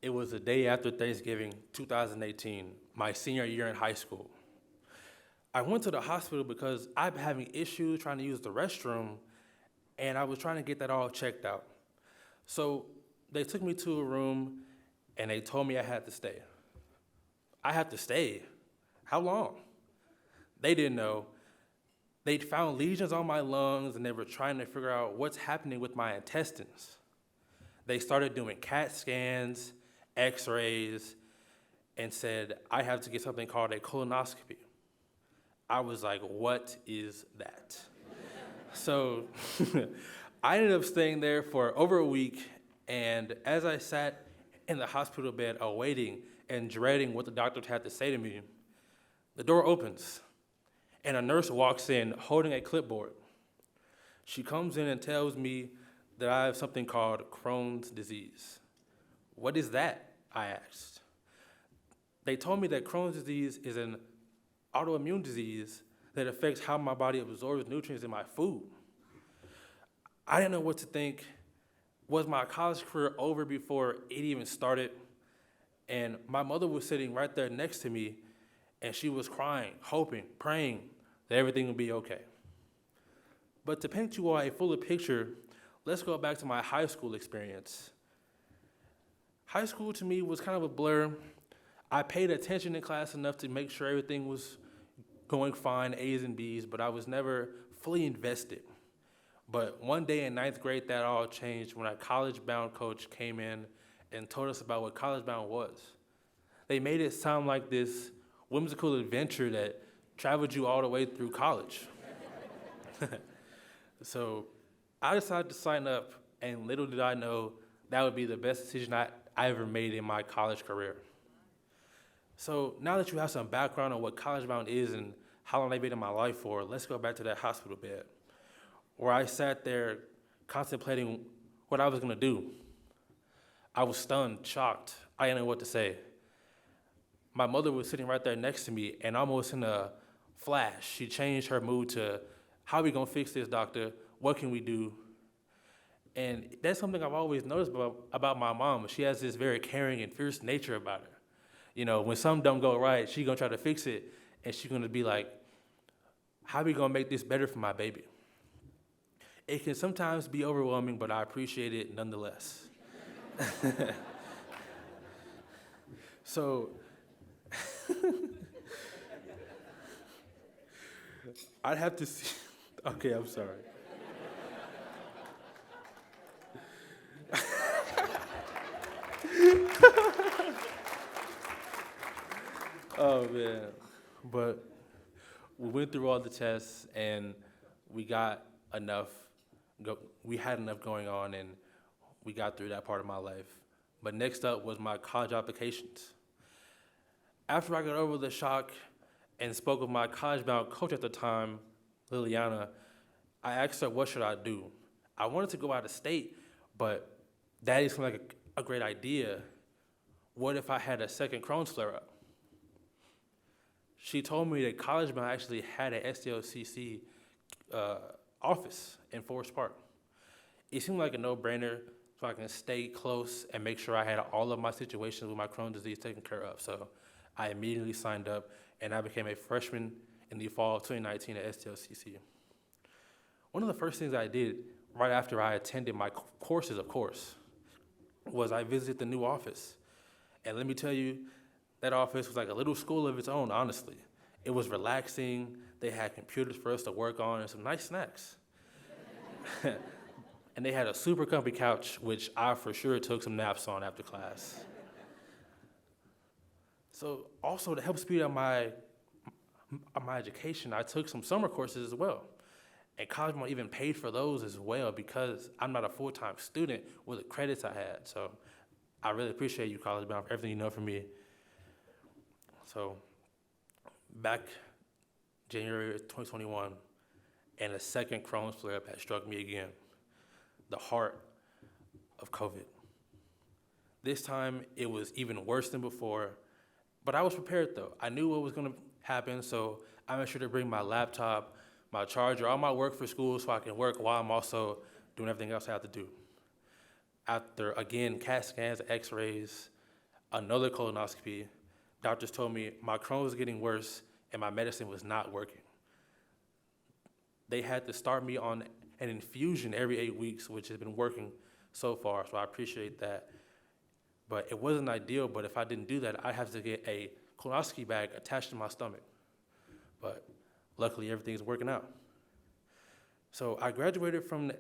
It was the day after Thanksgiving, 2018, my senior year in high school. I went to the hospital because I've been having issues trying to use the restroom, and I was trying to get that all checked out. So they took me to a room, and they told me I had to stay. I had to stay? How long? They didn't know. They'd found lesions on my lungs, and they were trying to figure out what's happening with my intestines. They started doing CAT scans, x-rays, and said I have to get something called a colonoscopy. I was like, what is that? So I ended up staying there for over a week, and as I sat in the hospital bed awaiting and dreading what the doctor had to say to me, the door opens, and a nurse walks in holding a clipboard. She comes in and tells me that I have something called Crohn's disease. What is that? I asked. They told me that Crohn's disease is an autoimmune disease that affects how my body absorbs nutrients in my food. I didn't know what to think. Was my college career over before it even started? And my mother was sitting right there next to me, and she was crying, hoping, praying that everything would be okay. But to paint you all a fuller picture, let's go back to my high school experience. High school to me was kind of a blur. I paid attention in class enough to make sure everything was going fine, A's and B's, but I was never fully invested. But one day in ninth grade, that all changed when a college-bound coach came in and told us about what college-bound was. They made it sound like this whimsical adventure that traveled you all the way through college. So I decided to sign up, and little did I know that would be the best decision I ever made in my college career. So now that you have some background on what College Bound is and how long they've been in my life for, let's go back to that hospital bed where I sat there contemplating what I was gonna do. I was stunned, shocked. I didn't know what to say. My mother was sitting right there next to me, and almost in a flash, she changed her mood to, how are we gonna fix this, doctor? What can we do? And that's something I've always noticed about my mom. She has this very caring and fierce nature about her. You know, when something don't go right, she's gonna try to fix it, and she's gonna be like, how are we gonna make this better for my baby? It can sometimes be overwhelming, but I appreciate it nonetheless. So, I'd have to see, okay, I'm sorry. Oh man, but we went through all the tests and we got enough, we had enough going on, and we got through that part of my life. But next up was my college applications. After I got over the shock and spoke with my college-bound coach at the time, Liliana, I asked her, what should I do? I wanted to go out of state, but that seemed like a great idea. What if I had a second Crohn's flare-up? She told me that College Bound actually had an SDLCC office in Forest Park. It seemed like a no-brainer, so I can stay close and make sure I had all of my situations with my Crohn's disease taken care of. So I immediately signed up, and I became a freshman in the fall of 2019 at SDLCC. One of the first things I did right after I attended my courses, of course, was I visited the new office. And let me tell you, that office was like a little school of its own, honestly. It was relaxing. They had computers for us to work on and some nice snacks. And they had a super comfy couch, which I for sure took some naps on after class. So also to help speed up my education, I took some summer courses as well. And College Bound even paid for those as well because I'm not a full-time student with the credits I had. So I really appreciate you, College Bound, for everything you know from me. So back January 2021, and a second Crohn's flare-up had struck me again, the heart of COVID. This time, it was even worse than before, but I was prepared though. I knew what was gonna happen, so I made sure to bring my laptop, my charger, all my work for school so I can work while I'm also doing everything else I have to do. After, again, CAT scans, x-rays, Another colonoscopy, doctors told me my Crohn's was getting worse and my medicine was not working. They had to start me on an infusion every 8 weeks, which has been working so far, so I appreciate that. But it wasn't ideal, but if I didn't do that, I'd have to get a colonoscopy bag attached to my stomach. But luckily, everything's working out. So I graduated from the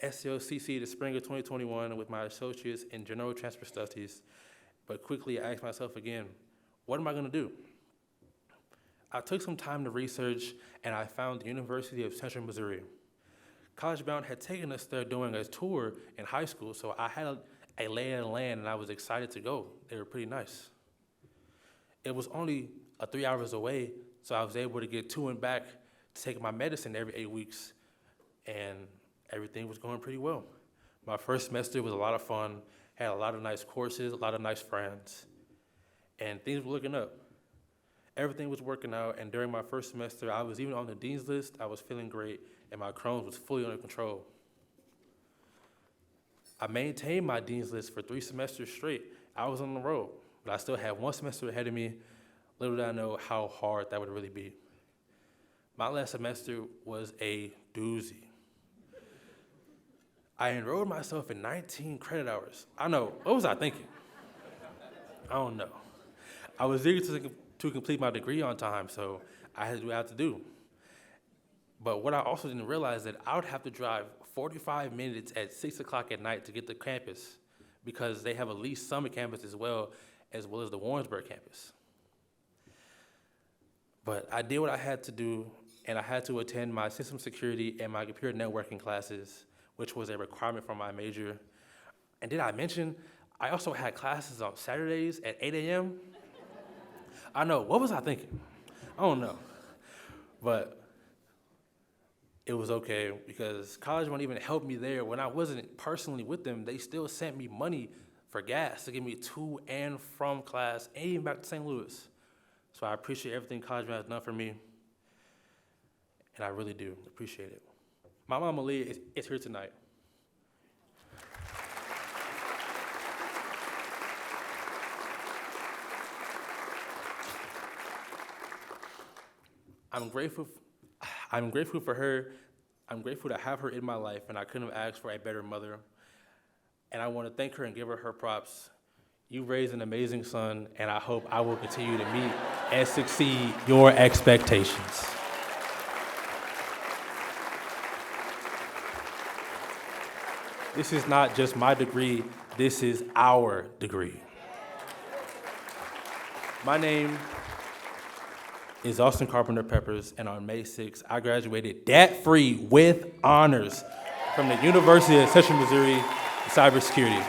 SLCC the spring of 2021 with my associates in general transfer studies, but quickly I asked myself again, what am I gonna do? I took some time to research and I found the University of Central Missouri. College Bound had taken us there doing a tour in high school, so I had a lay of the land and I was excited to go. They were pretty nice. It was only 3 hours away, so I was able to get to and back to take my medicine every 8 weeks, and everything was going pretty well. My first semester was a lot of fun, had a lot of nice courses, a lot of nice friends, and things were looking up. Everything was working out, and during my first semester, I was even on the dean's list. I was feeling great, and my Crohn's was fully under control. I maintained my dean's list for 3 semesters straight. I was on the road, but I still had 1 semester ahead of me. Little did I know how hard that would really be. My last semester was a doozy. I enrolled myself in 19 credit hours. I know, what was I thinking? I don't know. I was eager to complete my degree on time, so I had to do what I had to do. But what I also didn't realize is that I would have to drive 45 minutes at 6 o'clock at night to get to campus, because they have a Lee Summit campus as well as the Warrensburg campus. But I did what I had to do, and I had to attend my system security and my computer networking classes, which was a requirement for my major. And did I mention, I also had classes on Saturdays at 8 a.m.? I know, what was I thinking? I don't know. But it was okay, because college wouldn't even help me there. When I wasn't personally with them, they still sent me money for gas to get me to and from class, and even back to St. Louis. So I appreciate everything College Bound has done for me, and I really do appreciate it. My mama Leah is here tonight. I'm grateful for her. I'm grateful to have her in my life, and I couldn't have asked for a better mother. And I want to thank her and give her her props. You raised an amazing son, and I hope I will continue to meet and succeed your expectations. This is not just my degree, this is our degree. My name is Austin Carpenter Peppers, and on May 6th, I graduated debt-free with honors from the University of Central Missouri in cybersecurity.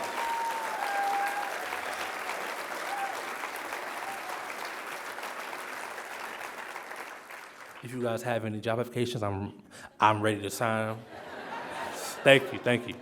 If you guys have any job applications, I'm ready to sign them. Thank you.